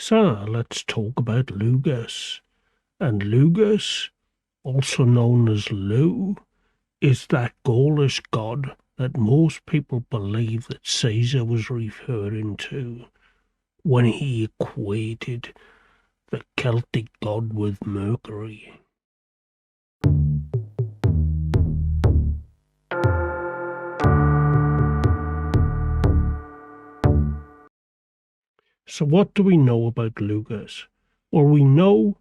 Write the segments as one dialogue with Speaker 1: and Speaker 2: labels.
Speaker 1: So let's talk about Lugus. And Lugus, also known as Lugh, is that Gaulish god that most people believe that Caesar was referring to when he equated the Celtic god with Mercury. So what do we know about Lugus? Well, we know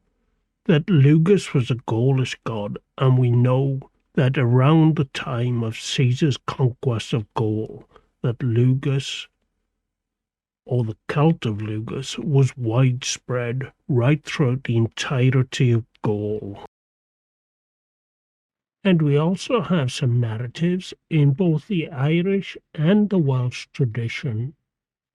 Speaker 1: that Lugus was a Gaulish god, and we know that around the time of Caesar's conquest of Gaul, that Lugus, or the cult of Lugus, was widespread right throughout the entirety of Gaul. And we also have some narratives in both the Irish and the Welsh tradition.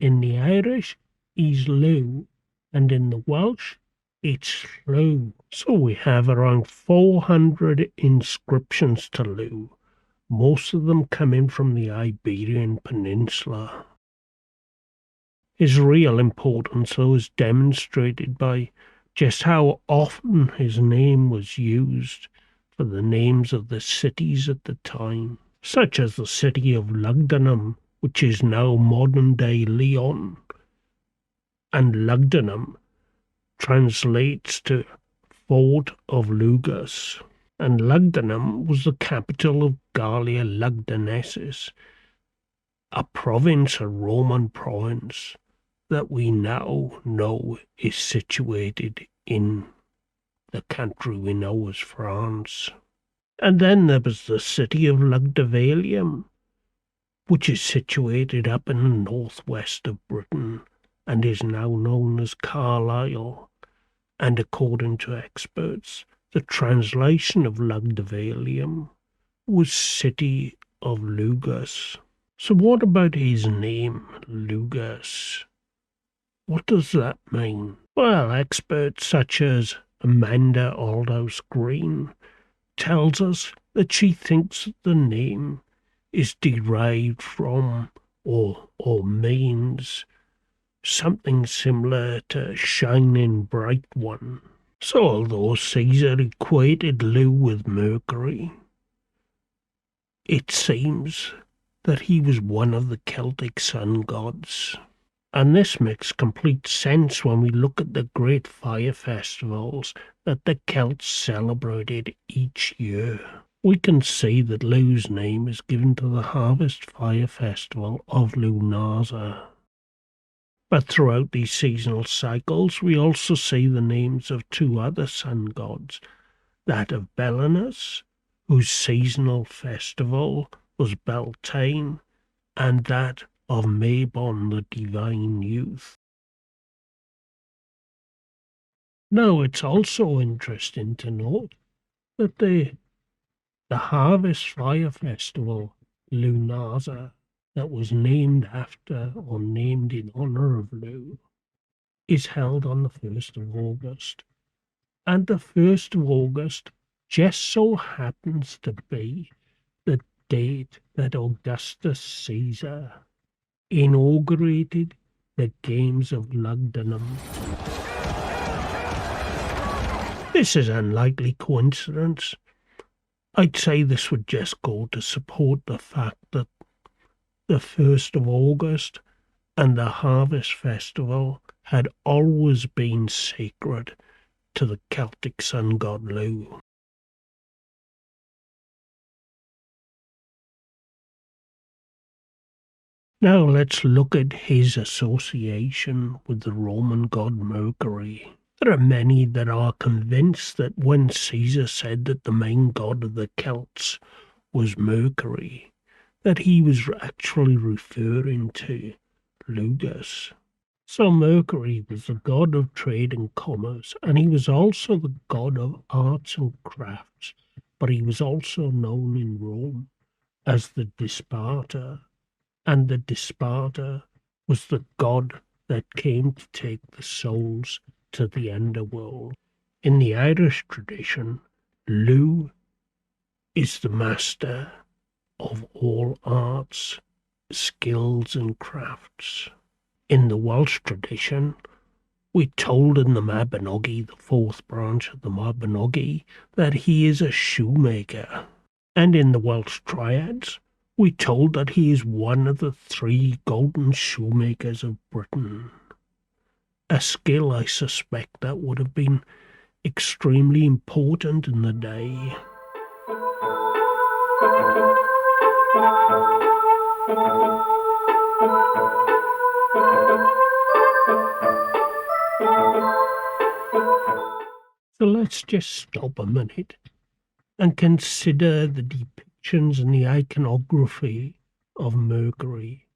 Speaker 1: In the Irish, he's Lugh, and in the Welsh, it's Lugh. So we have around 400 inscriptions to Lugh, most of them coming from the Iberian Peninsula. His real importance, though, is demonstrated by just how often his name was used for the names of the cities at the time, such as the city of Lugdunum, which is now modern-day Lyon, and Lugdunum translates to Fort of Lugus, and Lugdunum was the capital of Gallia Lugdunensis, a province, a Roman province, that we now know is situated in the country we know as France. And then there was the city of Luguvalium, which is situated up in the northwest of Britain and is now known as Carlisle. And according to experts, the translation of Luguvalium was City of Lugus. So what about his name, Lugus? What does that mean? Well, experts such as Amanda Aldous Green tells us that she thinks the name is derived from or means something similar to shining bright one. So although Caesar equated Lugh with Mercury, it seems that he was one of the Celtic sun gods. And this makes complete sense when we look at the great fire festivals that the Celts celebrated each year. We can see that Lugh's name is given to the harvest fire festival of Lughnasadh. But throughout these seasonal cycles, we also see the names of two other sun gods, that of Belenus, whose seasonal festival was Beltane, and that of Mabon, the divine youth. Now, it's also interesting to note that the harvest fire festival, Lughnasadh, that was named after or named in honor of Lugh, is held on the 1st of August. And the 1st of August just so happens to be the date that Augustus Caesar inaugurated the Games of Lugdunum. This is unlikely coincidence. I'd say this would just go to support the fact that the 1st of August and the Harvest Festival had always been sacred to the Celtic sun god Lugh. Now let's look at his association with the Roman god Mercury. There are many that are convinced that when Caesar said that the main god of the Celts was Mercury, that he was actually referring to Lugus. So Mercury was the god of trade and commerce, and he was also the god of arts and crafts, but he was also known in Rome as the Disparter, and the Disparter was the god that came to take the souls to the underworld. In the Irish tradition, Lugh is the master of all arts, skills and crafts. In the Welsh tradition, We're told in the Mabinogi, the fourth branch of the Mabinogi, that he is a shoemaker. And in the Welsh Triads, we're told that he is one of the 3 golden shoemakers of Britain. A skill I suspect that would have been extremely important in the day. So let's just stop a minute and consider the depictions and the iconography of Mercury.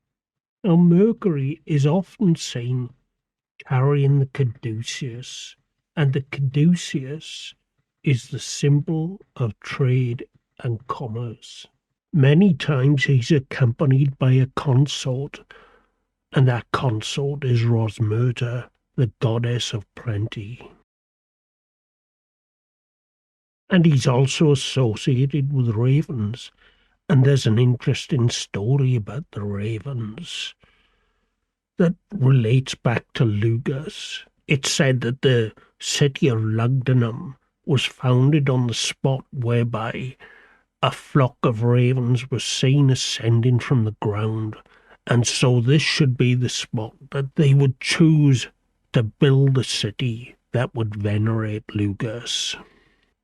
Speaker 1: Now, Mercury is often seen carrying the caduceus, and the caduceus is the symbol of trade and commerce. Many times he's accompanied by a consort, and that consort is Rosmerta, the goddess of plenty. And he's also associated with ravens, and there's an interesting story about the ravens that relates back to Lugus. It's said that the city of Lugdunum was founded on the spot whereby a flock of ravens was seen ascending from the ground, and so this should be the spot that they would choose to build a city that would venerate Lugus.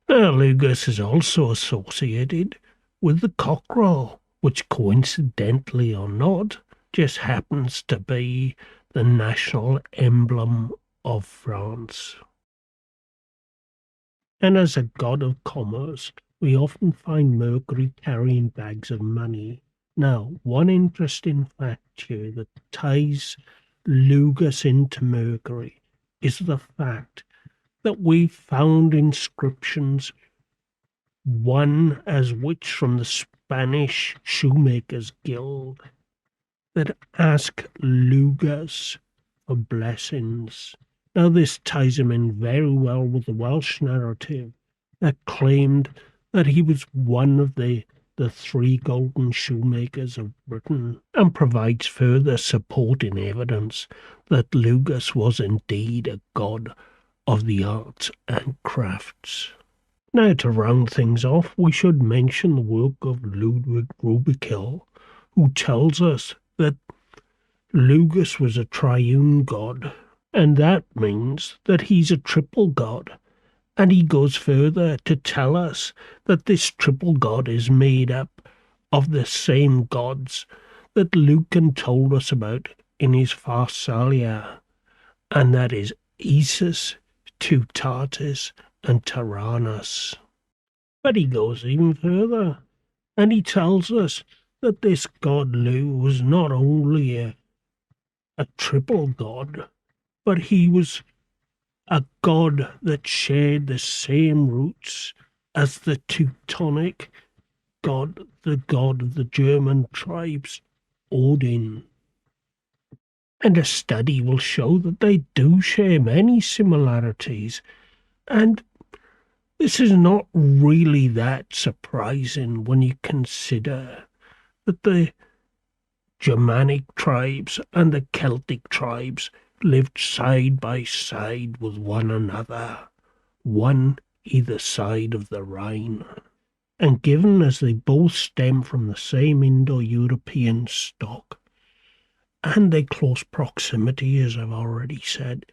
Speaker 1: Now, Lugus is also associated with the cockerel, which coincidentally or not, just happens to be the national emblem of France. And as a god of commerce, we often find Mercury carrying bags of money. Now, one interesting fact here that ties Lugus into Mercury is the fact that we found inscriptions, one as which from the Spanish Shoemakers Guild, that ask Lugus for blessings. Now this ties him in very well with the Welsh narrative that claimed that he was one of the 3 golden shoemakers of Britain, and provides further supporting evidence that Lugus was indeed a god of the arts and crafts. Now, to round things off, we should mention the work of Ludwig Rübekeil, who tells us that Lugus was a triune god, and that means that he's a triple god. And he goes further to tell us that this triple god is made up of the same gods that Lucan told us about in his Pharsalia, and that is Esus, Toutatis and Taranis. But he goes even further, and he tells us that this god Lugh was not only a triple god, but he was a god that shared the same roots as the Teutonic god, the god of the German tribes, Odin. And a study will show that they do share many similarities, and this is not really that surprising when you consider that the Germanic tribes and the Celtic tribes lived side by side with one another, one either side of the Rhine. And given as they both stem from the same Indo-European stock, and their close proximity, as I've already said,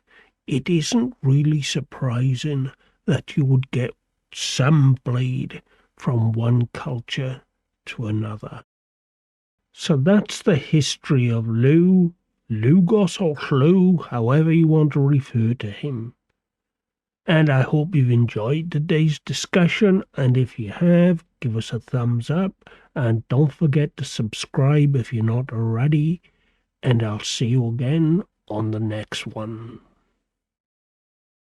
Speaker 1: it isn't really surprising that you would get some bleed from one culture to another. So that's the history of Lugh, Lugos or Lugh, however you want to refer to him. And I hope you've enjoyed today's discussion, and if you have, give us a thumbs up, and don't forget to subscribe if you're not already, and I'll see you again on the next one.